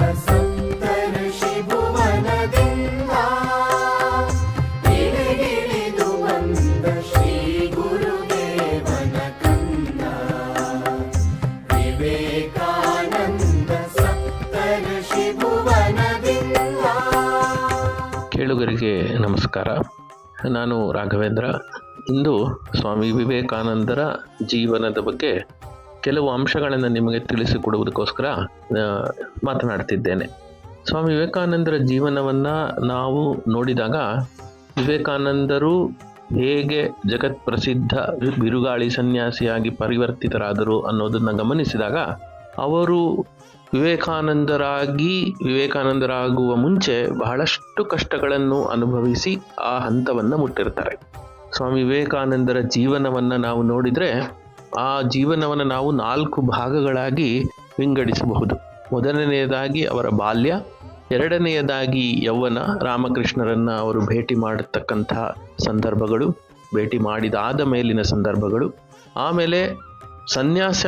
ಸಪ್ತರ್ಷಿ ಭುವನದಿಂದ ಇಳಿದು ಬಂದ ಶ್ರೀ ಗುರುದೇವನ ಕಂದ ವಿವೇಕಾನಂದ ಸಪ್ತರ್ಷಿ ಭುವನದಿಂದ. ಕೇಳುಗರಿಗೆ ನಮಸ್ಕಾರ. ನಾನು ರಾಘವೇಂದ್ರ. ಇಂದು ಸ್ವಾಮಿ ವಿವೇಕಾನಂದರ ಜೀವನದ ಬಗ್ಗೆ ಕೆಲವು ಅಂಶಗಳನ್ನು ನಿಮಗೆ ತಿಳಿಸಿಕೊಡುವುದಕ್ಕೋಸ್ಕರ ಮಾತನಾಡ್ತಿದ್ದೇನೆ. ಸ್ವಾಮಿ ವಿವೇಕಾನಂದರ ಜೀವನವನ್ನು ನಾವು ನೋಡಿದಾಗ ವಿವೇಕಾನಂದರು ಹೇಗೆ ಜಗತ್ ಪ್ರಸಿದ್ಧ ಬಿರುಗಾಳಿ ಸನ್ಯಾಸಿಯಾಗಿ ಪರಿವರ್ತಿತರಾದರು ಅನ್ನೋದನ್ನು ಗಮನಿಸಿದಾಗ ಅವರು ವಿವೇಕಾನಂದರಾಗುವ ಮುಂಚೆ ಬಹಳಷ್ಟು ಕಷ್ಟಗಳನ್ನು ಅನುಭವಿಸಿ ಆ ಹಂತವನ್ನು ಮುಟ್ಟಿರ್ತಾರೆ. ಸ್ವಾಮಿ ವಿವೇಕಾನಂದರ ಜೀವನವನ್ನು ನಾವು ನೋಡಿದರೆ ಆ ಜೀವನವನ್ನು ನಾವು 4 ಭಾಗಗಳಾಗಿ ವಿಂಗಡಿಸಬಹುದು. ಮೊದಲನೆಯದಾಗಿ ಅವರ ಬಾಲ್ಯ, ಎರಡನೆಯದಾಗಿ ಯೌವನ, ರಾಮಕೃಷ್ಣರನ್ನು ಅವರು ಭೇಟಿ ಮಾಡತಕ್ಕಂಥ ಸಂದರ್ಭಗಳು, ಭೇಟಿ ಮಾಡಿದಾದ ಮೇಲಿನ ಸಂದರ್ಭಗಳು, ಆಮೇಲೆ ಸನ್ಯಾಸ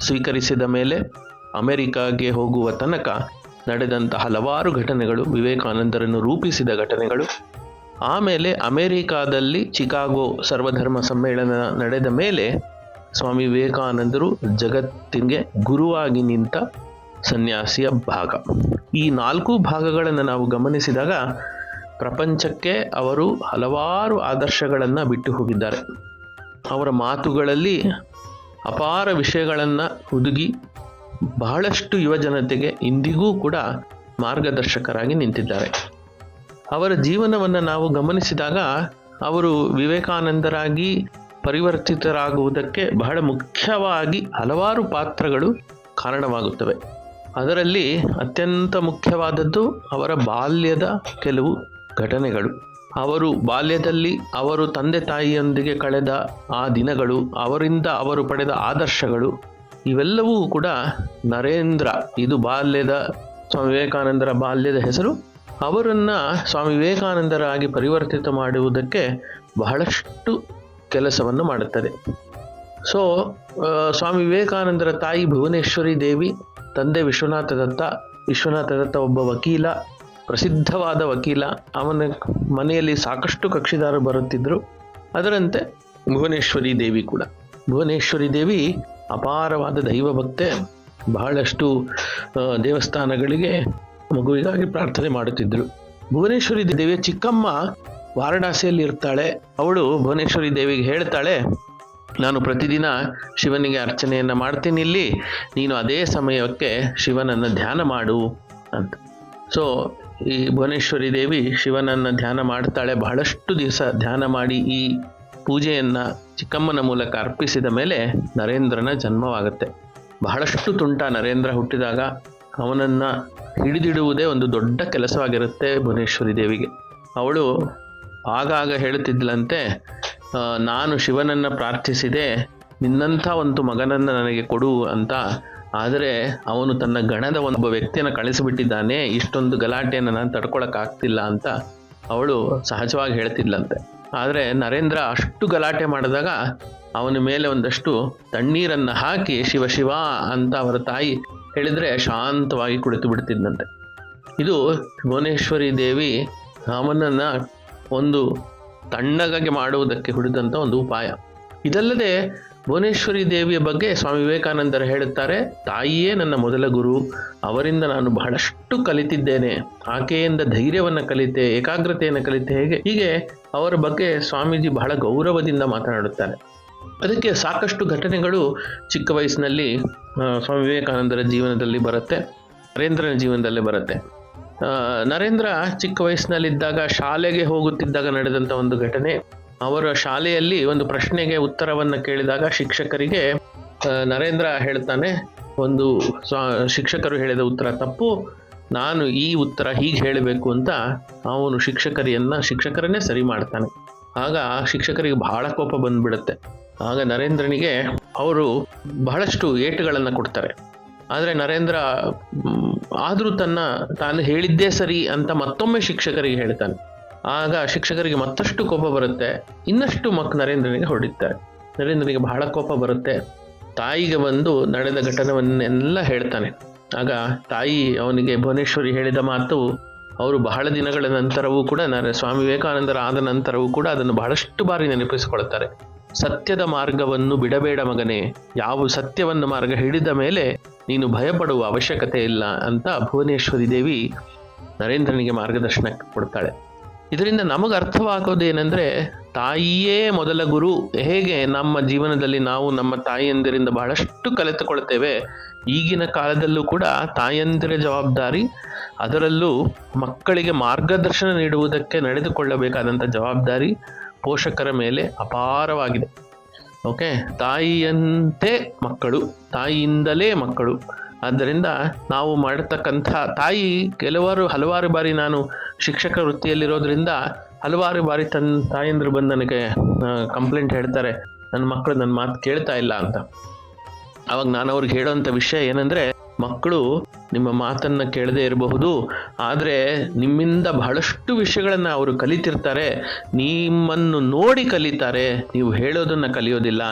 ಸ್ವೀಕರಿಸಿದ ಮೇಲೆ ಅಮೆರಿಕಾಗೆ ಹೋಗುವ ತನಕ ನಡೆದಂಥ ಹಲವಾರು ಘಟನೆಗಳು, ವಿವೇಕಾನಂದರನ್ನು ರೂಪಿಸಿದ ಘಟನೆಗಳು, ಆಮೇಲೆ ಅಮೆರಿಕಾದಲ್ಲಿ ಚಿಕಾಗೋ ಸರ್ವಧರ್ಮ ಸಮ್ಮೇಳನ ನಡೆದ ಮೇಲೆ ಸ್ವಾಮಿ ವಿವೇಕಾನಂದರು ಜಗತ್ತಿಗೆ ಗುರುವಾಗಿ ನಿಂತ ಸನ್ಯಾಸಿಯ ಭಾಗ. ಈ 4 ಭಾಗಗಳನ್ನು ನಾವು ಗಮನಿಸಿದಾಗ ಪ್ರಪಂಚಕ್ಕೆ ಅವರು ಹಲವಾರು ಆದರ್ಶಗಳನ್ನು ಬಿಟ್ಟು ಹೋಗಿದ್ದಾರೆ. ಅವರ ಮಾತುಗಳಲ್ಲಿ ಅಪಾರ ವಿಷಯಗಳನ್ನು ಹುದುಗಿ ಬಹಳಷ್ಟು ಯುವಜನತೆಗೆ ಇಂದಿಗೂ ಕೂಡ ಮಾರ್ಗದರ್ಶಕರಾಗಿ ನಿಂತಿದ್ದಾರೆ. ಅವರ ಜೀವನವನ್ನು ನಾವು ಗಮನಿಸಿದಾಗ ಅವರು ವಿವೇಕಾನಂದರಾಗಿ ಪರಿವರ್ತಿತರಾಗುವುದಕ್ಕೆ ಬಹಳ ಮುಖ್ಯವಾಗಿ ಹಲವಾರು ಪಾತ್ರಗಳು ಕಾರಣವಾಗುತ್ತವೆ. ಅದರಲ್ಲಿ ಅತ್ಯಂತ ಮುಖ್ಯವಾದದ್ದು ಅವರ ಬಾಲ್ಯದ ಕೆಲವು ಘಟನೆಗಳು. ಅವರು ಬಾಲ್ಯದಲ್ಲಿ ಅವರು ತಂದೆ ತಾಯಿಯೊಂದಿಗೆ ಕಳೆದ ಆ ದಿನಗಳು, ಅವರಿಂದ ಅವರು ಪಡೆದ ಆದರ್ಶಗಳು, ಇವೆಲ್ಲವೂ ಕೂಡ ನರೇಂದ್ರ, ಇದು ಸ್ವಾಮಿ ವಿವೇಕಾನಂದರ ಬಾಲ್ಯದ ಹೆಸರು, ಅವರನ್ನು ಸ್ವಾಮಿ ವಿವೇಕಾನಂದರಾಗಿ ಪರಿವರ್ತಿತ ಮಾಡುವುದಕ್ಕೆ ಬಹಳಷ್ಟು ಕೆಲಸವನ್ನು ಮಾಡುತ್ತದೆ. ಸ್ವಾಮಿ ವಿವೇಕಾನಂದರ ತಾಯಿ ಭುವನೇಶ್ವರಿ ದೇವಿ, ತಂದೆ ವಿಶ್ವನಾಥ ದತ್ತ ಒಬ್ಬ ವಕೀಲ, ಪ್ರಸಿದ್ಧವಾದ ವಕೀಲ. ಅವನ ಮನೆಯಲ್ಲಿ ಸಾಕಷ್ಟು ಕಕ್ಷಿದಾರರು ಬರುತ್ತಿದ್ದರು. ಅದರಂತೆ ಭುವನೇಶ್ವರಿ ದೇವಿ ಕೂಡ. ಭುವನೇಶ್ವರಿ ದೇವಿ ಅಪಾರವಾದ ದೈವಭಕ್ತೆ. ಬಹಳಷ್ಟು ದೇವಸ್ಥಾನಗಳಿಗೆ ಮಗುವಿಗಾಗಿ ಪ್ರಾರ್ಥನೆ ಮಾಡುತ್ತಿದ್ದರು. ಭುವನೇಶ್ವರಿ ದೇವಿಯ ಚಿಕ್ಕಮ್ಮ ವಾರಣಾಸಿಯಲ್ಲಿ ಇರ್ತಾಳೆ. ಅವಳು ಭುವನೇಶ್ವರಿ ದೇವಿಗೆ ಹೇಳ್ತಾಳೆ, ನಾನು ಪ್ರತಿದಿನ ಶಿವನಿಗೆ ಅರ್ಚನೆಯನ್ನು ಮಾಡ್ತೀನಿ, ಇಲ್ಲಿ ನೀನು ಅದೇ ಸಮಯಕ್ಕೆ ಶಿವನನ್ನು ಧ್ಯಾನ ಮಾಡು ಅಂತ. ಈ ಭುವನೇಶ್ವರಿ ದೇವಿ ಶಿವನನ್ನು ಧ್ಯಾನ ಮಾಡ್ತಾಳೆ. ಬಹಳಷ್ಟು ದಿವಸ ಧ್ಯಾನ ಮಾಡಿ ಈ ಪೂಜೆಯನ್ನು ಚಿಕ್ಕಮ್ಮನ ಮೂಲಕ ಅರ್ಪಿಸಿದ ಮೇಲೆ ನರೇಂದ್ರನ ಜನ್ಮವಾಗುತ್ತೆ. ಬಹಳಷ್ಟು ತುಂಟ ನರೇಂದ್ರ. ಹುಟ್ಟಿದಾಗ ಅವನನ್ನು ಹಿಡಿದಿಡುವುದೇ ಒಂದು ದೊಡ್ಡ ಕೆಲಸವಾಗಿರುತ್ತೆ ಭುವನೇಶ್ವರಿ ದೇವಿಗೆ. ಅವಳು ಆಗಾಗ ಹೇಳುತ್ತಿದ್ದಲಂತೆ, ನಾನು ಶಿವನನ್ನು ಪ್ರಾರ್ಥಿಸಿದೆ, ನಿನ್ನಂಥ ಒಂದು ಮಗನನ್ನು ನನಗೆ ಕೊಡು ಅಂತ. ಆದರೆ ಅವನು ತನ್ನ ಗಣದ ಒಬ್ಬ ವ್ಯಕ್ತಿಯನ್ನು ಕಳಿಸಿಬಿಟ್ಟಿದ್ದಾನೆ, ಇಷ್ಟೊಂದು ಗಲಾಟೆಯನ್ನು ನಾನು ತಡ್ಕೊಳಕ್ಕಾಗ್ತಿಲ್ಲ ಅಂತ ಅವಳು ಸಹಜವಾಗಿ ಹೇಳ್ತಿದ್ಲಂತೆ. ಆದರೆ ನರೇಂದ್ರ ಅಷ್ಟು ಗಲಾಟೆ ಮಾಡಿದಾಗ ಅವನ ಮೇಲೆ ಒಂದಷ್ಟು ತಣ್ಣೀರನ್ನು ಹಾಕಿ ಶಿವ ಶಿವ ಅಂತ ಅವರ ತಾಯಿ ಹೇಳಿದರೆ ಶಾಂತವಾಗಿ ಕುಳಿತು ಬಿಡ್ತಿದ್ದಂತೆ. ಇದು ಭುವನೇಶ್ವರಿ ದೇವಿ ಅವನನ್ನು ಒಂದು ತಣ್ಣಗಾಗಿ ಮಾಡುವುದಕ್ಕೆ ಹುಡಿದಂಥ ಒಂದು ಉಪಾಯ. ಇದಲ್ಲದೆ ಭುವನೇಶ್ವರಿ ದೇವಿಯ ಬಗ್ಗೆ ಸ್ವಾಮಿ ವಿವೇಕಾನಂದರು ಹೇಳುತ್ತಾರೆ, ತಾಯಿಯೇ ನನ್ನ ಮೊದಲ ಗುರು, ಅವರಿಂದ ನಾನು ಬಹಳಷ್ಟು ಕಲಿತಿದ್ದೇನೆ, ಆಕೆಯಿಂದ ಧೈರ್ಯವನ್ನು ಕಲಿತೆ, ಏಕಾಗ್ರತೆಯನ್ನು ಕಲಿತೆ, ಹೀಗೆ ಅವರ ಬಗ್ಗೆ ಸ್ವಾಮೀಜಿ ಬಹಳ ಗೌರವದಿಂದ ಮಾತನಾಡುತ್ತಾರೆ. ಅದಕ್ಕೆ ಸಾಕಷ್ಟು ಘಟನೆಗಳು ಚಿಕ್ಕ ವಯಸ್ಸಿನಲ್ಲಿ ಸ್ವಾಮಿ ವಿವೇಕಾನಂದರ ಜೀವನದಲ್ಲಿ ಬರುತ್ತೆ, ನರೇಂದ್ರನ ಜೀವನದಲ್ಲೇ ಬರುತ್ತೆ. ನರೇಂದ್ರ ಚಿಕ್ಕ ವಯಸ್ಸಿನಲ್ಲಿದ್ದಾಗ ಶಾಲೆಗೆ ಹೋಗುತ್ತಿದ್ದಾಗ ನಡೆದಂಥ ಒಂದು ಘಟನೆ. ಅವರ ಶಾಲೆಯಲ್ಲಿ ಒಂದು ಪ್ರಶ್ನೆಗೆ ಉತ್ತರವನ್ನು ಕೇಳಿದಾಗ ಶಿಕ್ಷಕರಿಗೆ ನರೇಂದ್ರ ಹೇಳ್ತಾನೆ, ಒಂದು ಶಿಕ್ಷಕರು ಹೇಳಿದ ಉತ್ತರ ತಪ್ಪು, ನಾನು ಈ ಉತ್ತರ ಹೀಗೆ ಹೇಳಬೇಕು ಅಂತ ಅವನು ಶಿಕ್ಷಕರನ್ನೇ ಸರಿ ಮಾಡ್ತಾನೆ. ಆಗ ಆ ಬಹಳ ಕೋಪ ಬಂದ್ಬಿಡುತ್ತೆ. ಆಗ ನರೇಂದ್ರನಿಗೆ ಅವರು ಬಹಳಷ್ಟು ಏಟುಗಳನ್ನು ಕೊಡ್ತಾರೆ. ಆದರೆ ನರೇಂದ್ರ ಆದರೂ ತಾನು ಹೇಳಿದ್ದೇ ಸರಿ ಅಂತ ಮತ್ತೊಮ್ಮೆ ಶಿಕ್ಷಕರಿಗೆ ಹೇಳ್ತಾನೆ. ಆಗ ಶಿಕ್ಷಕರಿಗೆ ಮತ್ತಷ್ಟು ಕೋಪ ಬರುತ್ತೆ, ಇನ್ನಷ್ಟು ನರೇಂದ್ರನಿಗೆ ಹೊಡಿತಾರೆ. ನರೇಂದ್ರನಿಗೆ ಬಹಳ ಕೋಪ ಬರುತ್ತೆ. ತಾಯಿಗೆ ಬಂದು ನಡೆದ ಘಟನೆಯನ್ನೆಲ್ಲ ಹೇಳ್ತಾನೆ. ಆಗ ತಾಯಿ ಅವನಿಗೆ ಭುವನೇಶ್ವರಿ ಹೇಳಿದ ಮಾತು ಅವರು ಬಹಳ ದಿನಗಳ ನಂತರವೂ ಕೂಡ ಸ್ವಾಮಿ ವಿವೇಕಾನಂದರ ಆದ ನಂತರವೂ ಕೂಡ ಅದನ್ನು ಬಹಳಷ್ಟು ಬಾರಿ ನೆನಪಿಸಿಕೊಳ್ತಾರೆ. ಸತ್ಯದ ಮಾರ್ಗವನ್ನು ಬಿಡಬೇಡ ಮಗನೇ, ಯಾವ ಸತ್ಯವನ್ನು ಮಾರ್ಗ ಹಿಡಿದ ಮೇಲೆ ನೀನು ಭಯಪಡುವ ಅವಶ್ಯಕತೆ ಇಲ್ಲ ಅಂತ ಭುವನೇಶ್ವರಿ ದೇವಿ ನರೇಂದ್ರನಿಗೆ ಮಾರ್ಗದರ್ಶನ ಕೊಡ್ತಾಳೆ. ಇದರಿಂದ ನಮಗೆ ಅರ್ಥವಾಗೋದೇನೆಂದರೆ ತಾಯಿಯೇ ಮೊದಲ ಗುರು. ಹೇಗೆ ನಮ್ಮ ಜೀವನದಲ್ಲಿ ನಾವು ನಮ್ಮ ತಾಯಿಯಂದಿರಿಂದ ಬಹಳಷ್ಟು ಕಲಿತುಕೊಳ್ತೇವೆ, ಈಗಿನ ಕಾಲದಲ್ಲೂ ಕೂಡ ತಾಯಂದಿರ ಜವಾಬ್ದಾರಿ, ಅದರಲ್ಲೂ ಮಕ್ಕಳಿಗೆ ಮಾರ್ಗದರ್ಶನ ನೀಡುವುದಕ್ಕೆ ನಡೆದುಕೊಳ್ಳಬೇಕಾದಂಥ ಜವಾಬ್ದಾರಿ ಪೋಷಕರ ಮೇಲೆ ಅಪಾರವಾಗಿದೆ. ಓಕೆ, ತಾಯಿಯಂತೆ ಮಕ್ಕಳು, ತಾಯಿಯಿಂದಲೇ ಮಕ್ಕಳು. ಆದ್ದರಿಂದ ನಾವು ಮಾಡತಕ್ಕಂಥ ತಾಯಿ ಹಲವಾರು ಬಾರಿ ನಾನು ಶಿಕ್ಷಕ ವೃತ್ತಿಯಲ್ಲಿರೋದ್ರಿಂದ ಹಲವಾರು ಬಾರಿ ತಾಯಂದ್ರು ಬಂದು ನನಗೆ ಕಂಪ್ಲೇಂಟ್ ಹೇಳ್ತಾರೆ, ನನ್ನ ಮಕ್ಕಳು ನನ್ನ ಮಾತು ಕೇಳ್ತಾ ಇಲ್ಲ ಅಂತ. ಅವಾಗ ನಾನು ಅವ್ರಿಗೆ ಹೇಳೋವಂಥ ವಿಷಯ ಏನಂದರೆ, ಮಕ್ಕಳು ನಿಮ್ಮ ಮಾತನ್ನು ಕೇಳದೇ ಇರಬಹುದು, ಆದರೆ ನಿಮ್ಮಿಂದ ಬಹಳಷ್ಟು ವಿಷಯಗಳನ್ನು ಅವರು ಕಲಿತಿರ್ತಾರೆ. ನಿಮ್ಮನ್ನು ನೋಡಿ ಕಲಿತಾರೆ, ನೀವು ಹೇಳೋದನ್ನು ಕಲಿಯೋದಿಲ್ಲ,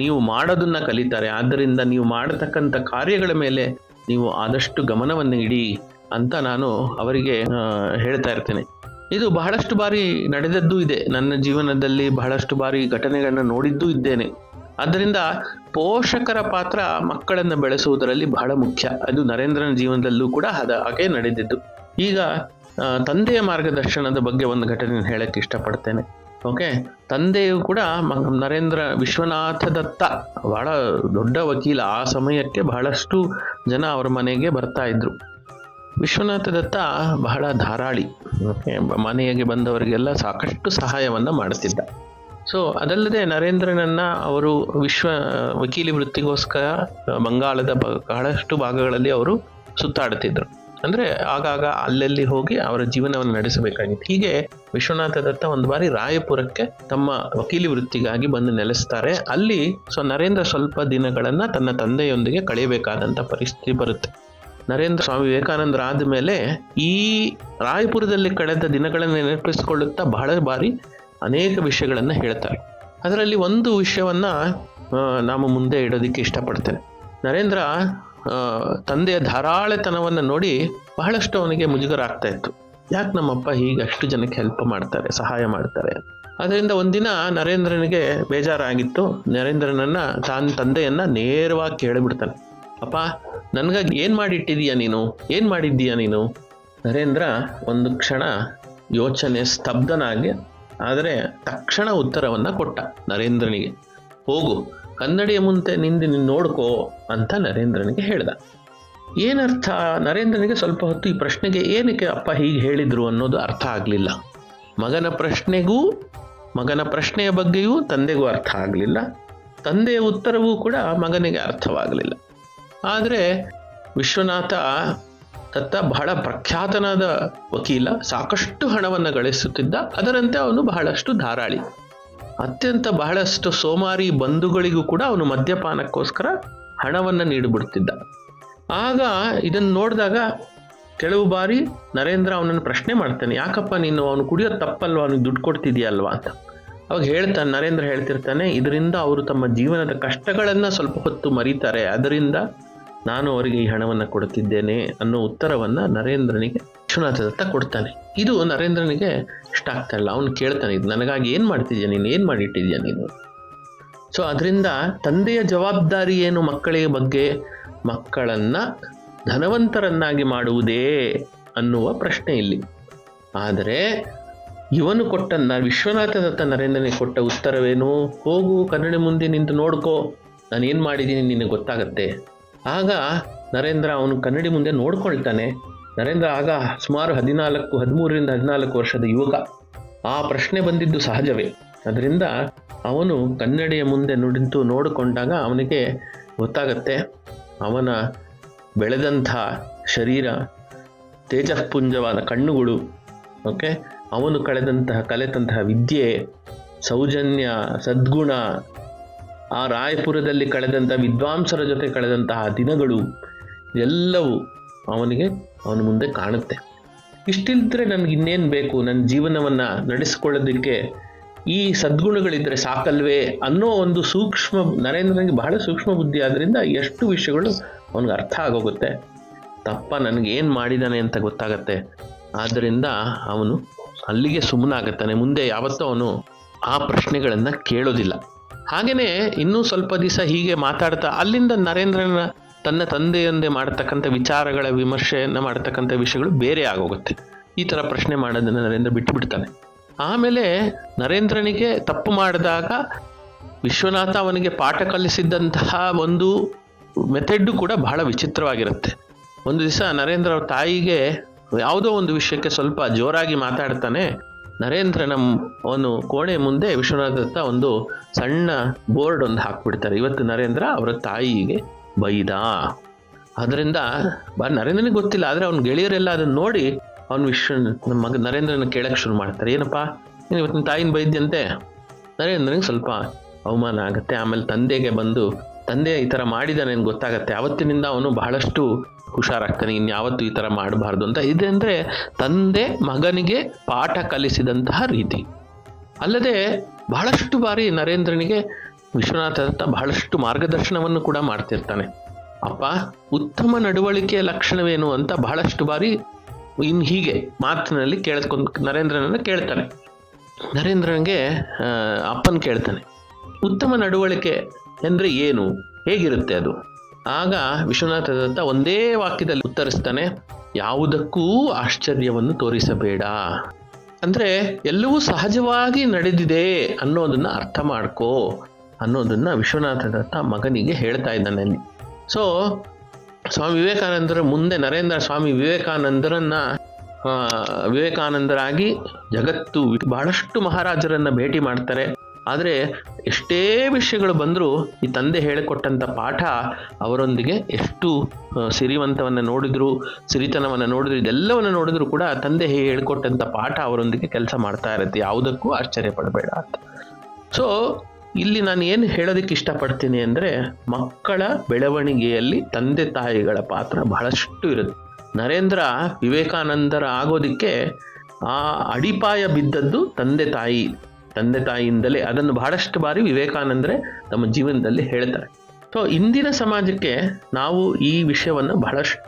ನೀವು ಮಾಡೋದನ್ನು ಕಲಿತಾರೆ. ಆದ್ದರಿಂದ ನೀವು ಮಾಡತಕ್ಕಂಥ ಕಾರ್ಯಗಳ ಮೇಲೆ ನೀವು ಆದಷ್ಟು ಗಮನವನ್ನು ಇಡಿ ಅಂತ ನಾನು ಅವರಿಗೆ ಹೇಳ್ತಾ ಇರ್ತೇನೆ. ಇದು ಬಹಳಷ್ಟು ಬಾರಿ ನಡೆದದ್ದೂ ಇದೆ, ನನ್ನ ಜೀವನದಲ್ಲಿ ಬಹಳಷ್ಟು ಬಾರಿ ಘಟನೆಗಳನ್ನು ನೋಡಿದ್ದೂ ಇದ್ದೇನೆ. ಆದ್ದರಿಂದ ಪೋಷಕರ ಪಾತ್ರ ಮಕ್ಕಳನ್ನು ಬೆಳೆಸುವುದರಲ್ಲಿ ಬಹಳ ಮುಖ್ಯ. ಅದು ನರೇಂದ್ರನ ಜೀವನದಲ್ಲೂ ಕೂಡ ಹಾಗೆ ನಡೆದಿದ್ದು. ಈಗ ತಂದೆಯ ಮಾರ್ಗದರ್ಶನದ ಬಗ್ಗೆ ಒಂದು ಘಟನೆ ಹೇಳಕ್ಕೆ ಇಷ್ಟಪಡ್ತೇನೆ. ಓಕೆ, ತಂದೆಯು ಕೂಡ ನರೇಂದ್ರ ವಿಶ್ವನಾಥ ದತ್ತ ಬಹಳ ದೊಡ್ಡ ವಕೀಲ. ಆ ಸಮಯಕ್ಕೆ ಬಹಳಷ್ಟು ಜನ ಅವರ ಮನೆಗೆ ಬರ್ತಾ ಇದ್ರು. ವಿಶ್ವನಾಥ ದತ್ತ ಬಹಳ ಧಾರಾಳಿ. ಓಕೆ, ಮನೆಗೆ ಬಂದವರಿಗೆಲ್ಲ ಸಾಕಷ್ಟು ಸಹಾಯವನ್ನು ಮಾಡುತ್ತಿದ್ದ. ಸೊ ಅದಲ್ಲದೆ ನರೇಂದ್ರನನ್ನು ಅವರು ವಕೀಲಿ ವೃತ್ತಿಗೋಸ್ಕರ ಬಂಗಾಳದ ಬಹಳಷ್ಟು ಭಾಗಗಳಲ್ಲಿ ಅವರು ಸುತ್ತಾಡುತ್ತಿದ್ದರು. ಅಂದರೆ ಆಗಾಗ ಅಲ್ಲೆಲ್ಲಿ ಹೋಗಿ ಅವರ ಜೀವನವನ್ನು ನಡೆಸಬೇಕಾಗಿತ್ತು. ಹೀಗೆ ವಿಶ್ವನಾಥ ದತ್ತ ಒಂದು ಬಾರಿ ರಾಯಪುರಕ್ಕೆ ತಮ್ಮ ವಕೀಲಿ ವೃತ್ತಿಗಾಗಿ ಬಂದು ನೆಲೆಸ್ತಾರೆ. ಅಲ್ಲಿ ನರೇಂದ್ರ ಸ್ವಲ್ಪ ದಿನಗಳನ್ನು ತನ್ನ ತಂದೆಯೊಂದಿಗೆ ಕಳೆಯಬೇಕಾದಂಥ ಪರಿಸ್ಥಿತಿ ಬರುತ್ತೆ. ನರೇಂದ್ರ ಸ್ವಾಮಿ ವಿವೇಕಾನಂದರ ಆದಮೇಲೆ ಈ ರಾಯಪುರದಲ್ಲಿ ಕಳೆದ ದಿನಗಳನ್ನು ನೆನಪಿಸಿಕೊಳ್ಳುತ್ತಾ ಬಹಳ ಬಾರಿ ಅನೇಕ ವಿಷಯಗಳನ್ನು ಹೇಳ್ತಾರೆ. ಅದರಲ್ಲಿ ಒಂದು ವಿಷಯವನ್ನು ನಾನು ಮುಂದೆ ಇಡೋದಕ್ಕೆ ಇಷ್ಟಪಡ್ತೇನೆ. ನರೇಂದ್ರ ತಂದೆಯ ಧಾರಾಳತನವನ್ನು ನೋಡಿ ಬಹಳಷ್ಟು ಅವನಿಗೆ ಮುಜುಗರ ಆಗ್ತಾ ಇತ್ತು. ಯಾಕೆ ನಮ್ಮಪ್ಪ ಹೀಗೆ ಅಷ್ಟು ಜನಕ್ಕೆ ಹೆಲ್ಪ್ ಮಾಡ್ತಾರೆ, ಸಹಾಯ ಮಾಡ್ತಾರೆ. ಅದರಿಂದ ಒಂದಿನ ನರೇಂದ್ರನಿಗೆ ಬೇಜಾರಾಗಿತ್ತು. ನರೇಂದ್ರನನ್ನು ತಂದೆಯನ್ನು ನೇರವಾಗಿ ಕೇಳಿಬಿಡ್ತಾನೆ, ಅಪ್ಪ ನನಗಾಗಿ ಏನು ಮಾಡಿಟ್ಟಿದೀಯ ನೀನು, ಏನು ಮಾಡಿದ್ದೀಯ ನೀನು? ನರೇಂದ್ರ ಒಂದು ಕ್ಷಣ ಯೋಚನೆ ಸ್ತಬ್ಧನಾಗಿ, ಆದರೆ ತಕ್ಷಣ ಉತ್ತರವನ್ನು ಕೊಟ್ಟ ನರೇಂದ್ರನಿಗೆ. ಹೋಗು, ಕನ್ನಡಿಯ ಮುಂದೆ ನೀನು ನೋಡ್ಕೋ ಅಂತ ನರೇಂದ್ರನಿಗೆ ಹೇಳ್ದ. ಏನರ್ಥ? ನರೇಂದ್ರನಿಗೆ ಸ್ವಲ್ಪ ಹೊತ್ತು ಈ ಪ್ರಶ್ನೆಗೆ ಏನಕ್ಕೆ ಅಪ್ಪ ಹೀಗೆ ಹೇಳಿದರು ಅನ್ನೋದು ಅರ್ಥ ಆಗಲಿಲ್ಲ. ಮಗನ ಪ್ರಶ್ನೆಯ ಬಗ್ಗೆಯೂ ತಂದೆಗೂ ಅರ್ಥ ಆಗಲಿಲ್ಲ. ತಂದೆಯ ಉತ್ತರವೂ ಕೂಡ ಮಗನಿಗೆ ಅರ್ಥವಾಗಲಿಲ್ಲ. ಆದರೆ ವಿಶ್ವನಾಥ ದತ್ತ ಬಹಳ ಪ್ರಖ್ಯಾತನಾದ ವಕೀಲ, ಸಾಕಷ್ಟು ಹಣವನ್ನು ಗಳಿಸುತ್ತಿದ್ದ. ಅದರಂತೆ ಅವನು ಬಹಳಷ್ಟು ಧಾರಾಳಿ, ಬಹಳಷ್ಟು ಸೋಮಾರಿ ಬಂಧುಗಳಿಗೂ ಕೂಡ ಅವನು ಮದ್ಯಪಾನಕ್ಕೋಸ್ಕರ ಹಣವನ್ನು ನೀಡಿಬಿಡ್ತಿದ್ದ. ಆಗ ಇದನ್ನು ನೋಡಿದಾಗ ಕೆಲವು ಬಾರಿ ನರೇಂದ್ರ ಅವನನ್ನು ಪ್ರಶ್ನೆ ಮಾಡ್ತಾನೆ, ಯಾಕಪ್ಪ ನೀನು ಅವನು ಕುಡಿಯೋದು ತಪ್ಪಲ್ವ, ಅವನಿಗೆ ದುಡ್ಡು ಕೊಡ್ತಿದ್ಯಲ್ವಾ ಅಂತ. ಅವಾಗ ನರೇಂದ್ರ ಹೇಳ್ತಿರ್ತಾನೆ, ಇದರಿಂದ ಅವರು ತಮ್ಮ ಜೀವನದ ಕಷ್ಟಗಳನ್ನು ಸ್ವಲ್ಪ ಹೊತ್ತು ಮರೀತಾರೆ, ಅದರಿಂದ ನಾನು ಅವರಿಗೆ ಈ ಹಣವನ್ನು ಕೊಡುತ್ತಿದ್ದೇನೆ ಅನ್ನೋ ಉತ್ತರವನ್ನು ನರೇಂದ್ರನಿಗೆ ವಿಶ್ವನಾಥ ದತ್ತ ಕೊಡ್ತಾನೆ. ಇದು ನರೇಂದ್ರನಿಗೆ ಇಷ್ಟ ಆಗ್ತಾ ಇಲ್ಲ. ಅವನು ಕೇಳ್ತಾನೆ, ಇದು ನನಗಾಗಿ ಏನು ಮಾಡ್ತಿದ್ಯಾ ನೀನು, ಏನು ಮಾಡಿಟ್ಟಿದ್ಯಾ ನೀನು? ಸೊ ಅದರಿಂದ ತಂದೆಯ ಜವಾಬ್ದಾರಿ ಏನು ಮಕ್ಕಳಿಗೆ ಬಗ್ಗೆ? ಮಕ್ಕಳನ್ನು ಧನವಂತರನ್ನಾಗಿ ಮಾಡುವುದೇ ಅನ್ನುವ ಪ್ರಶ್ನೆ ಇಲ್ಲಿ. ಆದರೆ ಇವನು ವಿಶ್ವನಾಥ ದತ್ತ ನರೇಂದ್ರನಿಗೆ ಕೊಟ್ಟ ಉತ್ತರವೇನು? ಹೋಗು, ಕನ್ನಡಿ ಮುಂದೆ ನಿಂತು ನೋಡ್ಕೋ, ನಾನು ಏನು ಮಾಡಿದ್ದೀನಿ ನಿನಗೆ ಗೊತ್ತಾಗತ್ತೆ. ಆಗ ನರೇಂದ್ರ ಅವನು ಕನ್ನಡಿ ಮುಂದೆ ನೋಡ್ಕೊಳ್ತಾನೆ. ನರೇಂದ್ರ ಆಗ ಸುಮಾರು 13-14 ವರ್ಷದ ಯುವಕ. ಆ ಪ್ರಶ್ನೆ ಬಂದಿದ್ದು ಸಹಜವೇ. ಅದರಿಂದ ಅವನು ಕನ್ನಡಿಯ ಮುಂದೆ ನೋಡಿಕೊಂಡಾಗ ಅವನಿಗೆ ಗೊತ್ತಾಗತ್ತೆ, ಅವನ ಬೆಳೆದಂಥ ಶರೀರ, ತೇಜಃಪುಂಜವಾದ ಕಣ್ಣುಗಳು, ಓಕೆ, ಅವನು ಕಲಿತಂತಹ ವಿದ್ಯೆ, ಸೌಜನ್ಯ, ಸದ್ಗುಣ, ಆ ರಾಯಪುರದಲ್ಲಿ ಕಳೆದಂಥ ವಿದ್ವಾಂಸರ ಜೊತೆ ಕಳೆದಂತಹ ದಿನಗಳು ಎಲ್ಲವೂ ಅವನ ಮುಂದೆ ಕಾಣುತ್ತೆ. ಇಷ್ಟಿಲ್ಲದ್ರೆ ನನಗೆ ಇನ್ನೇನು ಬೇಕು? ನನ್ನ ಜೀವನವನ್ನು ನಡೆಸಿಕೊಳ್ಳೋದಕ್ಕೆ ಈ ಸದ್ಗುಣಗಳಿದ್ದರೆ ಸಾಕಲ್ವೇ ಅನ್ನೋ ಒಂದು ನರೇಂದ್ರನಿಗೆ ಬಹಳ ಸೂಕ್ಷ್ಮ ಬುದ್ಧಿ. ಆದ್ದರಿಂದ ಎಷ್ಟು ವಿಷಯಗಳು ಅವನಿಗೆ ಅರ್ಥ ಆಗೋಗುತ್ತೆ. ತಪ್ಪ ನನಗೇನು ಮಾಡಿದ್ದಾನೆ ಅಂತ ಗೊತ್ತಾಗತ್ತೆ. ಆದ್ದರಿಂದ ಅವನು ಅಲ್ಲಿಗೆ ಸುಮ್ಮನಾಗುತ್ತಾನೆ. ಮುಂದೆ ಯಾವತ್ತೂ ಅವನು ಆ ಪ್ರಶ್ನೆಗಳನ್ನು ಕೇಳೋದಿಲ್ಲ. ಹಾಗೆಯೇ ಇನ್ನೂ ಸ್ವಲ್ಪ ದಿವಸ ಹೀಗೆ ಮಾತಾಡ್ತಾ ಅಲ್ಲಿಂದ ನರೇಂದ್ರನ ತನ್ನ ತಂದೆಯೊಂದೇ ಮಾಡತಕ್ಕಂಥ ವಿಚಾರಗಳ ವಿಮರ್ಶೆಯನ್ನು ಮಾಡತಕ್ಕಂಥ ವಿಷಯಗಳು ಬೇರೆ ಆಗೋಗುತ್ತೆ. ಈ ಥರ ಪ್ರಶ್ನೆ ಮಾಡೋದನ್ನು ನರೇಂದ್ರ ಬಿಟ್ಟು ಬಿಡ್ತಾನೆ. ಆಮೇಲೆ ನರೇಂದ್ರನಿಗೆ ತಪ್ಪು ಮಾಡಿದಾಗ ವಿಶ್ವನಾಥ ಅವನಿಗೆ ಪಾಠ ಕಲಿಸಿದ್ದಂತಹ ಒಂದು ಮೆಥಡ್ಡು ಕೂಡ ಬಹಳ ವಿಚಿತ್ರವಾಗಿರುತ್ತೆ. ಒಂದು ದಿವಸ ನರೇಂದ್ರ ಅವ್ರ ತಾಯಿಗೆ ಯಾವುದೋ ಒಂದು ವಿಷಯಕ್ಕೆ ಸ್ವಲ್ಪ ಜೋರಾಗಿ ಮಾತಾಡ್ತಾನೆ. ನರೇಂದ್ರನ ಅವನು ಕೋಣೆ ಮುಂದೆ ವಿಶ್ವನಾಥ ದತ್ತ ಒಂದು ಸಣ್ಣ ಬೋರ್ಡ್ ಒಂದು ಹಾಕ್ಬಿಡ್ತಾರೆ, ಇವತ್ತು ನರೇಂದ್ರ ಅವರ ತಾಯಿಗೆ ಬೈದ. ಅದರಿಂದ ನರೇಂದ್ರನಿಗೆ ಗೊತ್ತಿಲ್ಲ, ಆದರೆ ಅವ್ನ ಗೆಳೆಯರೆಲ್ಲ ಅದನ್ನು ನೋಡಿ ನಮ್ಮ ಮಗ ನರೇಂದ್ರನ ಕೇಳಕ್ಕೆ ಶುರು ಮಾಡ್ತಾರೆ, ಏನಪ್ಪ ನೀನು ಇವತ್ತಿನ ತಾಯಿನ ಬೈದ್ಯಂತೆ. ನರೇಂದ್ರನಿಗೆ ಸ್ವಲ್ಪ ಅವಮಾನ ಆಗುತ್ತೆ. ಆಮೇಲೆ ತಂದೆಗೆ ಬಂದು ತಂದೆ ಈ ಥರ ಮಾಡಿದ್ದಾನೆ ಅಂತ ಗೊತ್ತಾಗತ್ತೆ. ಆವತ್ತಿನಿಂದ ಅವನು ಬಹಳಷ್ಟು ಹುಷಾರಾಗ್ತಾನೆ, ಇನ್ಯಾವತ್ತೂ ಈ ಥರ ಮಾಡಬಾರ್ದು ಅಂತ. ಇದಂದರೆ ತಂದೆ ಮಗನಿಗೆ ಪಾಠ ಕಲಿಸಿದಂತಹ ರೀತಿ. ಅಲ್ಲದೆ ಬಹಳಷ್ಟು ಬಾರಿ ನರೇಂದ್ರನಿಗೆ ವಿಶ್ವನಾಥ ದತ್ತ ಬಹಳಷ್ಟು ಮಾರ್ಗದರ್ಶನವನ್ನು ಕೂಡ ಮಾಡ್ತಿರ್ತಾನೆ. ಅಪ್ಪ, ಉತ್ತಮ ನಡವಳಿಕೆಯ ಲಕ್ಷಣವೇನು ಅಂತ ಬಹಳಷ್ಟು ಬಾರಿ ಹೀಗೆ ಮಾತಿನಲ್ಲಿ ನರೇಂದ್ರನನ್ನು ಕೇಳ್ತಾನೆ. ನರೇಂದ್ರನಿಗೆ ಅಪ್ಪನ ಕೇಳ್ತಾನೆ, ಉತ್ತಮ ನಡವಳಿಕೆ ಅಂದರೆ ಏನು, ಹೇಗಿರುತ್ತೆ ಅದು? ಆಗ ವಿಶ್ವನಾಥ ದತ್ತ ಒಂದೇ ವಾಕ್ಯದಲ್ಲಿ ಉತ್ತರಿಸ್ತಾನೆ, ಯಾವುದಕ್ಕೂ ಆಶ್ಚರ್ಯವನ್ನು ತೋರಿಸಬೇಡ. ಅಂದರೆ ಎಲ್ಲವೂ ಸಹಜವಾಗಿ ನಡೆದಿದೆ ಅನ್ನೋದನ್ನು ಅರ್ಥ ಮಾಡ್ಕೋ ಅನ್ನೋದನ್ನು ವಿಶ್ವನಾಥ ದತ್ತ ಮಗನಿಗೆ ಹೇಳ್ತಾ ಇದ್ದಾನೆ ಅಲ್ಲಿ. ಸೊ ಸ್ವಾಮಿ ವಿವೇಕಾನಂದರ ಮುಂದೆ ನರೇಂದ್ರ ಸ್ವಾಮಿ ವಿವೇಕಾನಂದರಾಗಿ ಜಗತ್ತು ಬಹಳಷ್ಟು ಮಹಾರಾಜರನ್ನು ಭೇಟಿ ಮಾಡ್ತಾರೆ. ಆದರೆ ಎಷ್ಟೇ ವಿಷಯಗಳು ಬಂದರೂ ಈ ತಂದೆ ಹೇಳಿಕೊಟ್ಟಂಥ ಪಾಠ ಅವರೊಂದಿಗೆ ಎಷ್ಟು ಸಿರಿವಂತವನ್ನು ನೋಡಿದ್ರು, ಸಿರಿತನವನ್ನು ನೋಡಿದ್ರು, ಇದೆಲ್ಲವನ್ನು ನೋಡಿದ್ರು ಕೂಡ ತಂದೆ ಹೇಳಿಕೊಟ್ಟಂಥ ಪಾಠ ಅವರೊಂದಿಗೆ ಕೆಲಸ ಮಾಡ್ತಾ ಇರುತ್ತೆ, ಯಾವುದಕ್ಕೂ ಆಶ್ಚರ್ಯ ಪಡಬೇಡ ಅಂತ. ಸೊ ಇಲ್ಲಿ ನಾನು ಏನು ಹೇಳೋದಕ್ಕೆ ಇಷ್ಟಪಡ್ತೀನಿ ಅಂದರೆ, ಮಕ್ಕಳ ಬೆಳವಣಿಗೆಯಲ್ಲಿ ತಂದೆ ತಾಯಿಗಳ ಪಾತ್ರ ಬಹಳಷ್ಟು ಇರುತ್ತೆ. ನರೇಂದ್ರ ವಿವೇಕಾನಂದರ ಆಗೋದಕ್ಕೆ ಆ ಅಡಿಪಾಯ ಬಿದ್ದದ್ದು ತಂದೆ ತಾಯಿಯಿಂದಲೇ. ಅದನ್ನು ಬಹಳಷ್ಟು ಬಾರಿ ವಿವೇಕಾನಂದರೇ ತಮ್ಮ ಜೀವನದಲ್ಲಿ ಹೇಳ್ತಾರೆ. ಸೊ ಇಂದಿನ ಸಮಾಜಕ್ಕೆ ನಾವು ಈ ವಿಷಯವನ್ನು ಬಹಳಷ್ಟು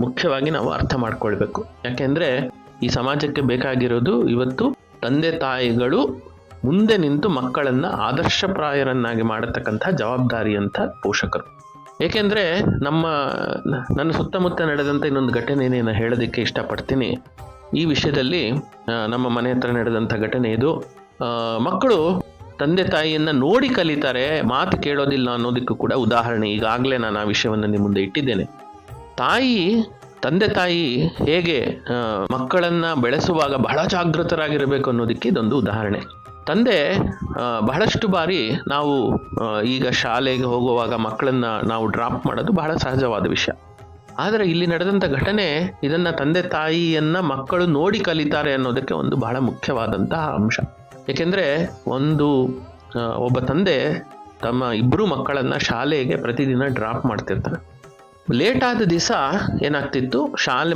ಮುಖ್ಯವಾಗಿ ನಾವು ಅರ್ಥ ಮಾಡ್ಕೊಳ್ಬೇಕು. ಯಾಕೆಂದರೆ ಈ ಸಮಾಜಕ್ಕೆ ಬೇಕಾಗಿರೋದು ಇವತ್ತು ತಂದೆ ತಾಯಿಗಳು ಮುಂದೆ ನಿಂತು ಮಕ್ಕಳನ್ನು ಆದರ್ಶಪ್ರಾಯರನ್ನಾಗಿ ಮಾಡತಕ್ಕಂಥ ಜವಾಬ್ದಾರಿಯಂಥ ಪೋಷಕರು. ಏಕೆಂದರೆ ನನ್ನ ಸುತ್ತಮುತ್ತ ನಡೆದಂಥ ಇನ್ನೊಂದು ಘಟನೆಯನ್ನು ಹೇಳೋದಕ್ಕೆ ಇಷ್ಟಪಡ್ತೀನಿ. ಈ ವಿಷಯದಲ್ಲಿ ನಮ್ಮ ಮನೆ ಹತ್ರ ನಡೆದಂಥ ಘಟನೆ ಇದು. ಮಕ್ಕಳು ತಂದೆ ತಾಯಿಯನ್ನು ನೋಡಿ ಕಲಿತಾರೆ, ಮಾತು ಕೇಳೋದಿಲ್ಲ ಅನ್ನೋದಕ್ಕೂ ಕೂಡ ಉದಾಹರಣೆ ಈಗಾಗಲೇ ನಾನು ಆ ವಿಷಯವನ್ನು ನಿಮ್ಮ ಮುಂದೆ ಇಟ್ಟಿದ್ದೇನೆ. ತಂದೆ ತಾಯಿ ಹೇಗೆ ಮಕ್ಕಳನ್ನು ಬೆಳೆಸುವಾಗ ಬಹಳ ಜಾಗೃತರಾಗಿರಬೇಕು ಅನ್ನೋದಕ್ಕೆ ಇದೊಂದು ಉದಾಹರಣೆ. ತಂದೆ ಬಹಳಷ್ಟು ಬಾರಿ ನಾವು ಈಗ ಶಾಲೆಗೆ ಹೋಗುವಾಗ ಮಕ್ಕಳನ್ನು ನಾವು ಡ್ರಾಪ್ ಮಾಡೋದು ಬಹಳ ಸಹಜವಾದ ವಿಷಯ. ಆದರೆ ಇಲ್ಲಿ ನಡೆದಂಥ ಘಟನೆ ಇದನ್ನು ತಂದೆ ತಾಯಿಯನ್ನು ಮಕ್ಕಳು ನೋಡಿ ಕಲಿತಾರೆ ಅನ್ನೋದಕ್ಕೆ ಒಂದು ಬಹಳ ಮುಖ್ಯವಾದಂತಹ ಅಂಶ. ಏಕೆಂದರೆ ಒಬ್ಬ ತಂದೆ ತಮ್ಮ ಇಬ್ಬರು ಮಕ್ಕಳನ್ನು ಶಾಲೆಗೆ ಪ್ರತಿದಿನ ಡ್ರಾಪ್ ಮಾಡ್ತಿರ್ತಾನೆ. ಲೇಟ್ ಆದ ದಿವಸ ಏನಾಗ್ತಿತ್ತು,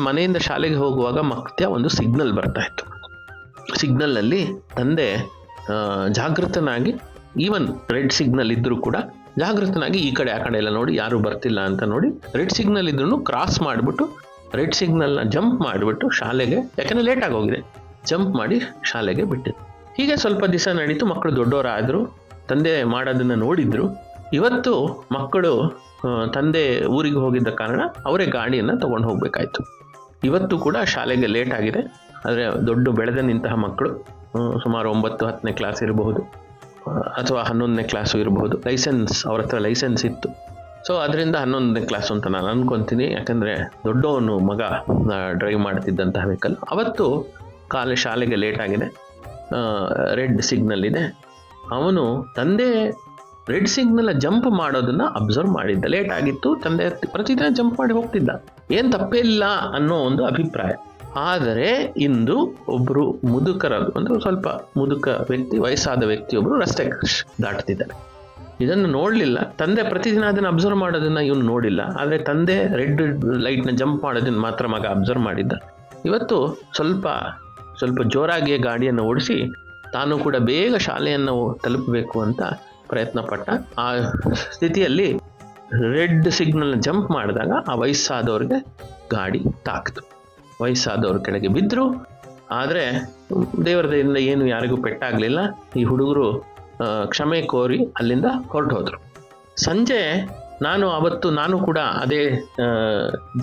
ಮನೆಯಿಂದ ಶಾಲೆಗೆ ಹೋಗುವಾಗ ಮಧ್ಯ ಒಂದು ಸಿಗ್ನಲ್ ಬರ್ತಾ ಇತ್ತು. ಸಿಗ್ನಲ್ನಲ್ಲಿ ತಂದೆ ಜಾಗೃತನಾಗಿ, ಈವನ್ ರೆಡ್ ಸಿಗ್ನಲ್ ಇದ್ದರೂ ಕೂಡ ಜಾಗೃತನಾಗಿ ಈ ಕಡೆ ಆ ಕಡೆ ಎಲ್ಲ ನೋಡಿ ಯಾರೂ ಬರ್ತಿಲ್ಲ ಅಂತ ನೋಡಿ ರೆಡ್ ಸಿಗ್ನಲ್ ಇದ್ರೂ ಕ್ರಾಸ್ ಮಾಡಿಬಿಟ್ಟು ರೆಡ್ ಸಿಗ್ನಲ್ನ ಜಂಪ್ ಮಾಡಿಬಿಟ್ಟು ಶಾಲೆಗೆ, ಯಾಕೆಂದರೆ ಲೇಟಾಗಿ ಹೋಗಿದೆ, ಜಂಪ್ ಮಾಡಿ ಶಾಲೆಗೆ ಬಿಟ್ಟಿದ್ದು. ಹೀಗೆ ಸ್ವಲ್ಪ ದಿವಸ ನಡೀತು. ಮಕ್ಕಳು ದೊಡ್ಡವರಾದರು, ತಂದೆ ಮಾಡೋದನ್ನು ನೋಡಿದ್ರು. ಇವತ್ತು ಮಕ್ಕಳು ತಂದೆ ಊರಿಗೆ ಹೋಗಿದ್ದ ಕಾರಣ ಅವರೇ ಗಾಡಿಯನ್ನು ತೊಗೊಂಡು ಹೋಗಬೇಕಾಯ್ತು. ಇವತ್ತು ಕೂಡ ಶಾಲೆಗೆ ಲೇಟ್ ಆಗಿದೆ. ಆದರೆ ದೊಡ್ಡ ಬೆಳೆದ ನಿಂತಹ ಮಕ್ಕಳು ಸುಮಾರು 9-10ನೇ ಕ್ಲಾಸ್ ಇರಬಹುದು ಅಥವಾ 11ನೇ ಕ್ಲಾಸು ಇರಬಹುದು. ಅವ್ರ ಹತ್ರ ಲೈಸೆನ್ಸ್ ಇತ್ತು. ಸೊ ಅದರಿಂದ 11ನೇ ಕ್ಲಾಸು ಅಂತ ನಾನು ಅಂದ್ಕೊತೀನಿ. ಯಾಕಂದರೆ ದೊಡ್ಡವನು ಮಗ ಡ್ರೈವ್ ಮಾಡ್ತಿದ್ದಂತಹ ವೆಹಿಕಲ್. ಅವತ್ತು ಶಾಲೆಗೆ ಲೇಟ್ ಆಗಿದೆ, ರೆಡ್ ಸಿಗ್ನಲ್ ಇದೆ. ಅವನು ತಂದೆ ರೆಡ್ ಸಿಗ್ನಲ್ ಜಂಪ್ ಮಾಡೋದನ್ನು ಅಬ್ಸರ್ವ್ ಮಾಡಿದ್ದ. ಲೇಟ್ ಆಗಿತ್ತು, ತಂದೆ ಪ್ರತಿದಿನ ಜಂಪ್ ಮಾಡಿ ಹೋಗ್ತಿದ್ದ, ಏನು ತಪ್ಪೇ ಇಲ್ಲ ಅನ್ನೋ ಒಂದು ಅಭಿಪ್ರಾಯ. ಆದರೆ ಇಂದು ಒಬ್ಬರು ಒಂದು ಸ್ವಲ್ಪ ಮುದುಕ ವ್ಯಕ್ತಿ, ವಯಸ್ಸಾದ ವ್ಯಕ್ತಿಯೊಬ್ಬರು ರಸ್ತೆ ದಾಟ್ತಿದ್ದಾರೆ. ಇದನ್ನು ನೋಡಲಿಲ್ಲ ತಂದೆ. ಪ್ರತಿದಿನ ಅದನ್ನು ಅಬ್ಸರ್ವ್ ಮಾಡೋದನ್ನು ಇವನು ನೋಡಿಲ್ಲ. ಆದರೆ ತಂದೆ ರೆಡ್ ಲೈಟ್ನ ಜಂಪ್ ಮಾಡೋದನ್ನು ಮಾತ್ರ ಮಗ ಅಬ್ಸರ್ವ್ ಮಾಡಿದ್ದ. ಇವತ್ತು ಸ್ವಲ್ಪ ಜೋರಾಗಿಯೇ ಗಾಡಿಯನ್ನು ಓಡಿಸಿ ತಾನು ಕೂಡ ಬೇಗ ಶಾಲೆಯನ್ನು ತಲುಪಬೇಕು ಅಂತ ಪ್ರಯತ್ನ ಪಟ್ಟ. ಆ ಸ್ಥಿತಿಯಲ್ಲಿ ರೆಡ್ ಸಿಗ್ನಲ್ನ ಜಂಪ್ ಮಾಡಿದಾಗ ಆ ವಯಸ್ಸಾದವ್ರಿಗೆ ಗಾಡಿ ತಾಕ್ತು. ವಯಸ್ಸಾದವ್ರ ಕೆಳಗೆ ಬಿದ್ದರು. ಆದರೆ ದೇವರ ದಯೆಯಿಂದ ಏನು ಯಾರಿಗೂ ಪೆಟ್ಟಾಗಲಿಲ್ಲ. ಈ ಹುಡುಗರು ಕ್ಷಮೆ ಕೋರಿ ಅಲ್ಲಿಂದ ಹೊರಟೋದ್ರು. ಸಂಜೆ ನಾನು ಕೂಡ ಅದೇ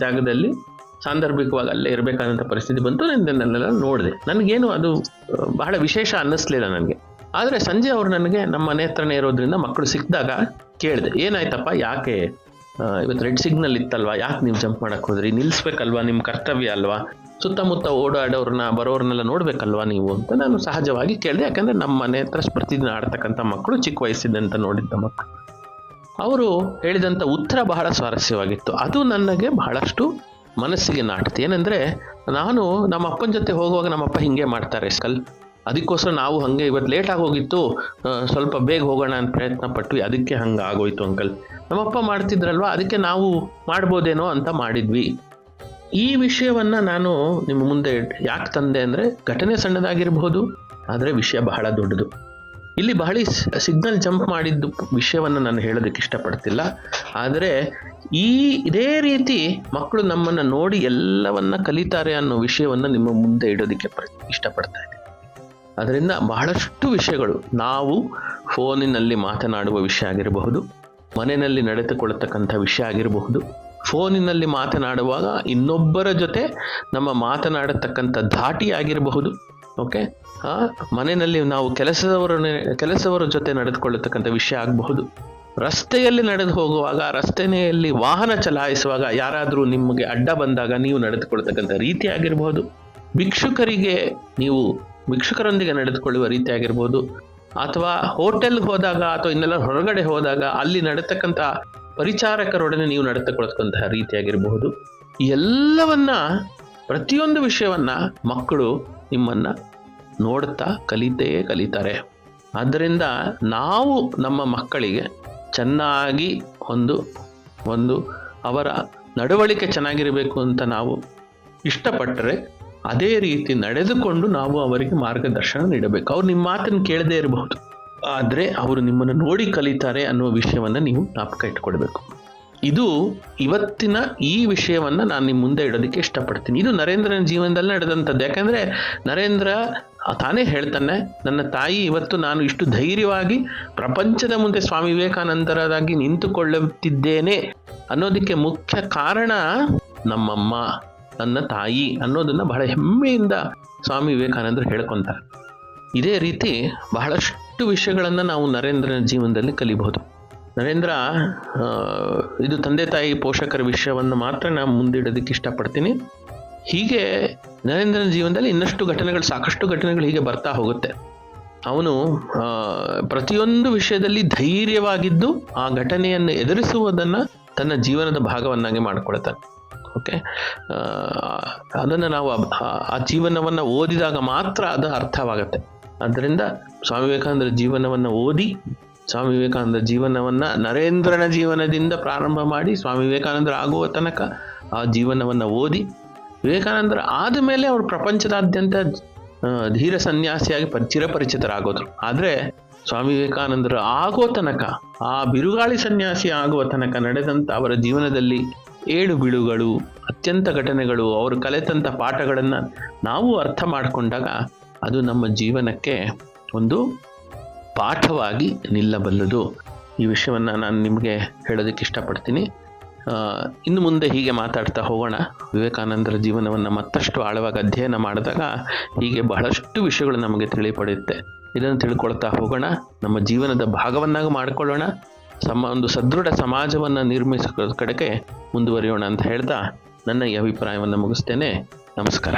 ಜಾಗದಲ್ಲಿ ಸಾಂದರ್ಭಿಕವಾಗಿ ಅಲ್ಲೇ ಇರಬೇಕಾದಂಥ ಪರಿಸ್ಥಿತಿ ಬಂತು. ನನ್ನೆಲ್ಲ ನೋಡಿದೆ. ನನಗೇನು ಅದು ಬಹಳ ವಿಶೇಷ ಅನ್ನಿಸ್ಲಿಲ್ಲ ನನಗೆ. ಆದರೆ ಸಂಜೆ ಅವರು ನನಗೆ ನಮ್ಮ ಮನೆ ಹತ್ರನೇ ಇರೋದ್ರಿಂದ ಮಕ್ಕಳು ಸಿಕ್ಕಿದಾಗ ಕೇಳಿದೆ, ಏನಾಯ್ತಪ್ಪ, ಯಾಕೆ ಇವತ್ತು ರೆಡ್ ಸಿಗ್ನಲ್ ಇತ್ತಲ್ವಾ, ಯಾಕೆ ನೀವು ಜಂಪ್ ಮಾಡಕ್ಕೆ ಹೋದ್ರಿ, ನಿಲ್ಲಿಸ್ಬೇಕಲ್ವಾ, ನಿಮ್ಮ ಕರ್ತವ್ಯ ಅಲ್ವಾ, ಸುತ್ತಮುತ್ತ ಓಡಾಡೋರನ್ನ ಬರೋರನ್ನೆಲ್ಲ ನೋಡ್ಬೇಕಲ್ವಾ ನೀವು ಅಂತ ನಾನು ಸಹಜವಾಗಿ ಕೇಳಿದೆ. ಯಾಕಂದರೆ ನಮ್ಮ ಮನೆ ಹತ್ರ ಪ್ರತಿದಿನ ಆಡ್ತಕ್ಕಂಥ ಮಕ್ಕಳು, ಚಿಕ್ಕ ವಯಸ್ಸಿದ್ದಂತ ನೋಡಿದ್ದ ಮಕ್ಕಳು. ಅವರು ಹೇಳಿದಂಥ ಉತ್ತರ ಬಹಳ ಸ್ವಾರಸ್ಯವಾಗಿತ್ತು. ಅದು ನನಗೆ ಬಹಳಷ್ಟು ಮನಸ್ಸಿಗೆ ನಾಟಿತು. ಏನಂದರೆ, ನಾನು ನಮ್ಮ ಅಪ್ಪನ ಜೊತೆ ಹೋಗುವಾಗ ನಮ್ಮಪ್ಪ ಹಿಂಗೆ ಮಾಡ್ತಾರೆ ಅದಕ್ಕೋಸ್ಕರ ನಾವು ಹಾಗೆ ಇವತ್ತು ಲೇಟಾಗಿ ಹೋಗಿತ್ತು, ಸ್ವಲ್ಪ ಬೇಗ ಹೋಗೋಣ ಅಂತ ಪ್ರಯತ್ನ ಪಟ್ವಿ, ಅದಕ್ಕೆ ಹಂಗೆ ಆಗೋಯ್ತು ಅಂಕಲ್. ನಮ್ಮಪ್ಪ ಮಾಡ್ತಿದ್ರಲ್ವ, ಅದಕ್ಕೆ ನಾವು ಮಾಡ್ಬೋದೇನೋ ಅಂತ ಮಾಡಿದ್ವಿ. ಈ ವಿಷಯವನ್ನು ನಾನು ನಿಮ್ಮ ಮುಂದೆ ಯಾಕೆ ತಂದೆ ಅಂದರೆ, ಘಟನೆ ಸಣ್ಣದಾಗಿರ್ಬೋದು, ಆದರೆ ವಿಷಯ ಬಹಳ ದೊಡ್ಡದು. ಇಲ್ಲಿ ಬಹಳ ಸಿಗ್ನಲ್ ಜಂಪ್ ಮಾಡಿದ್ದು ವಿಷಯವನ್ನು ನಾನು ಹೇಳೋದಕ್ಕೆ ಇಷ್ಟಪಡ್ತಿಲ್ಲ. ಆದರೆ ಇದೇ ರೀತಿ ಮಕ್ಕಳು ನಮ್ಮನ್ನು ನೋಡಿ ಎಲ್ಲವನ್ನ ಕಲಿತಾರೆ ಅನ್ನೋ ವಿಷಯವನ್ನು ನಿಮ್ಮ ಮುಂದೆ ಇಡೋದಕ್ಕೆ ಇಷ್ಟಪಡ್ತಾ ಇದ್ದೀನಿ. ಅದರಿಂದ ಬಹಳಷ್ಟು ವಿಷಯಗಳು, ನಾವು ಫೋನಿನಲ್ಲಿ ಮಾತನಾಡುವ ವಿಷಯ ಆಗಿರಬಹುದು, ಮನೆಯಲ್ಲಿ ನಡೆದುಕೊಳ್ಳತಕ್ಕಂಥ ವಿಷಯ ಆಗಿರಬಹುದು, ಫೋನಿನಲ್ಲಿ ಮಾತನಾಡುವಾಗ ಇನ್ನೊಬ್ಬರ ಜೊತೆ ನಮ್ಮ ಮಾತನಾಡತಕ್ಕಂಥ ಧಾಟಿ ಆಗಿರಬಹುದು, ಓಕೆ, ಮನೆಯಲ್ಲಿ ನಾವು ಕೆಲಸದವರ ಜೊತೆ ನಡೆದುಕೊಳ್ಳತಕ್ಕಂಥ ವಿಷಯ ಆಗಬಹುದು, ರಸ್ತೆಯಲ್ಲಿ ನಡೆದು ಹೋಗುವಾಗ, ರಸ್ತೆಯಲ್ಲಿ ವಾಹನ ಚಲಾಯಿಸುವಾಗ ಯಾರಾದರೂ ನಿಮಗೆ ಅಡ್ಡ ಬಂದಾಗ ನೀವು ನಡೆದುಕೊಳ್ಳತಕ್ಕಂಥ ರೀತಿ ಆಗಿರಬಹುದು, ಭಿಕ್ಷುಕರೊಂದಿಗೆ ನಡೆದುಕೊಳ್ಳುವ ರೀತಿ ಆಗಿರ್ಬೋದು, ಅಥವಾ ಹೋಟೆಲ್ಗೆ ಹೋದಾಗ ಅಥವಾ ಇನ್ನೆಲ್ಲ ಹೊರಗಡೆ ಹೋದಾಗ ಅಲ್ಲಿ ನಡೆತಕ್ಕಂಥ ಪರಿಚಾರಕರೊಡನೆ ನೀವು ನಡೆದುಕೊಳ್ಳತಕ್ಕಂತಹ ರೀತಿ ಆಗಿರಬಹುದು. ಪ್ರತಿಯೊಂದು ವಿಷಯವನ್ನ ಮಕ್ಕಳು ನಿಮ್ಮನ್ನ ನೋಡ್ತಾ ಕಲಿತಾರೆ. ಆದ್ದರಿಂದ ನಾವು ನಮ್ಮ ಮಕ್ಕಳಿಗೆ ಚೆನ್ನಾಗಿ ಒಂದು ಅವರ ನಡವಳಿಕೆ ಚೆನ್ನಾಗಿರಬೇಕು ಅಂತ ನಾವು ಇಷ್ಟಪಟ್ಟರೆ, ಅದೇ ರೀತಿ ನಡೆದುಕೊಂಡು ನಾವು ಅವರಿಗೆ ಮಾರ್ಗದರ್ಶನ ನೀಡಬೇಕು. ಅವ್ರು ನಿಮ್ಮ ಮಾತನ್ನು ಕೇಳದೇ ಇರಬಹುದು, ಆದರೆ ಅವರು ನಿಮ್ಮನ್ನು ನೋಡಿ ಕಲಿತಾರೆ ಅನ್ನುವ ವಿಷಯವನ್ನು ನೀವು ಜ್ಞಾಪಕ ಇಟ್ಕೊಳ್ಬೇಕು. ಇದು ಇವತ್ತಿನ ಈ ವಿಷಯವನ್ನು ನಾನು ನಿಮ್ಮ ಮುಂದೆ ಇಡೋದಕ್ಕೆ ಇಷ್ಟಪಡ್ತೀನಿ. ಇದು ನರೇಂದ್ರನ ಜೀವನದಲ್ಲಿ ನಡೆದಂಥದ್ದು. ಯಾಕಂದರೆ ನರೇಂದ್ರ ತಾನೇ ಹೇಳ್ತಾನೆ, ನನ್ನ ತಾಯಿ ಇವತ್ತು ನಾನು ಇಷ್ಟು ಧೈರ್ಯವಾಗಿ ಪ್ರಪಂಚದ ಮುಂದೆ ಸ್ವಾಮಿ ವಿವೇಕಾನಂದರಾಗಿ ನಿಂತುಕೊಳ್ಳುತ್ತಿದ್ದೇನೆ ಅನ್ನೋದಕ್ಕೆ ಮುಖ್ಯ ಕಾರಣ ನಮ್ಮಮ್ಮ, ನನ್ನ ತಾಯಿ ಅನ್ನೋದನ್ನು ಬಹಳ ಹೆಮ್ಮೆಯಿಂದ ಸ್ವಾಮಿ ವಿವೇಕಾನಂದರು ಹೇಳ್ಕೊತಾರೆ. ಇದೇ ರೀತಿ ಬಹಳಷ್ಟು ವಿಷಯಗಳನ್ನು ನಾವು ನರೇಂದ್ರನ ಜೀವನದಲ್ಲಿ ಕಲಿಬಹುದು. ನರೇಂದ್ರ ಇದು ತಂದೆ ತಾಯಿ ಪೋಷಕರ ವಿಷಯವನ್ನು ಮಾತ್ರ ನಾನು ಮುಂದಿಡೋದಕ್ಕೆ ಇಷ್ಟಪಡ್ತೀನಿ. ಹೀಗೆ ನರೇಂದ್ರನ ಜೀವನದಲ್ಲಿ ಸಾಕಷ್ಟು ಘಟನೆಗಳು ಹೀಗೆ ಬರ್ತಾ ಹೋಗುತ್ತೆ. ಅವನು ಪ್ರತಿಯೊಂದು ವಿಷಯದಲ್ಲಿ ಧೈರ್ಯವಾಗಿದ್ದು ಆ ಘಟನೆಯನ್ನು ಎದುರಿಸುವುದನ್ನು ತನ್ನ ಜೀವನದ ಭಾಗವನ್ನಾಗಿ ಮಾಡಿಕೊಳ್ತಾನೆ. ಓಕೆ, ಅದನ್ನು ನಾವು ಆ ಜೀವನವನ್ನು ಓದಿದಾಗ ಮಾತ್ರ ಅದು ಅರ್ಥವಾಗುತ್ತೆ. ಆದ್ದರಿಂದ ಸ್ವಾಮಿ ವಿವೇಕಾನಂದರ ಜೀವನವನ್ನು ಓದಿ, ಸ್ವಾಮಿ ವಿವೇಕಾನಂದ ಜೀವನವನ್ನು ನರೇಂದ್ರನ ಜೀವನದಿಂದ ಪ್ರಾರಂಭ ಮಾಡಿ ಸ್ವಾಮಿ ವಿವೇಕಾನಂದರ ಆಗುವ ತನಕ ಆ ಜೀವನವನ್ನು ಓದಿ, ವಿವೇಕಾನಂದರ ಆದ ಮೇಲೆ ಅವರು ಪ್ರಪಂಚದಾದ್ಯಂತ ಧೀರ ಸನ್ಯಾಸಿಯಾಗಿ ಚಿರಪರಿಚಿತರಾಗೋದ್ರು. ಆದರೆ ಸ್ವಾಮಿ ವಿವೇಕಾನಂದರು ಆಗೋ ತನಕ, ಆ ಬಿರುಗಾಳಿ ಸನ್ಯಾಸಿ ಆಗುವ ತನಕ ನಡೆದಂಥ ಅವರ ಜೀವನದಲ್ಲಿ ಏಳು ಬೀಳುಗಳು, ಅತ್ಯಂತ ಘಟನೆಗಳು, ಅವರು ಕಲಿತಂಥ ಪಾಠಗಳನ್ನು ನಾವು ಅರ್ಥ ಮಾಡಿಕೊಂಡಾಗ ಅದು ನಮ್ಮ ಜೀವನಕ್ಕೆ ಒಂದು ಪಾಠವಾಗಿ ನಿಲ್ಲಬಲ್ಲದು. ಈ ವಿಷಯವನ್ನು ನಾನು ನಿಮಗೆ ಹೇಳೋದಕ್ಕೆ ಇಷ್ಟಪಡ್ತೀನಿ. ಇನ್ನು ಮುಂದೆ ಹೀಗೆ ಮಾತಾಡ್ತಾ ಹೋಗೋಣ. ವಿವೇಕಾನಂದರ ಜೀವನವನ್ನು ಮತ್ತಷ್ಟು ಆಳವಾಗಿ ಅಧ್ಯಯನ ಮಾಡಿದಾಗ ಹೀಗೆ ಬಹಳಷ್ಟು ವಿಷಯಗಳು ನಮಗೆ ತಿಳಿಪಡೆಯುತ್ತೆ. ಇದನ್ನು ತಿಳ್ಕೊಳ್ತಾ ಹೋಗೋಣ, ನಮ್ಮ ಜೀವನದ ಭಾಗವನ್ನಾಗಿ ಮಾಡಿಕೊಳ್ಳೋಣ, ಒಂದು ಸದೃಢ ಸಮಾಜವನ್ನು ನಿರ್ಮಿಸೋ ಕಡೆಗೆ ಮುಂದುವರಿಯೋಣ ಅಂತ ಹೇಳ್ತಾ ನನ್ನ ಈ ಅಭಿಪ್ರಾಯವನ್ನು ಮುಗಿಸ್ತೇನೆ. ನಮಸ್ಕಾರ.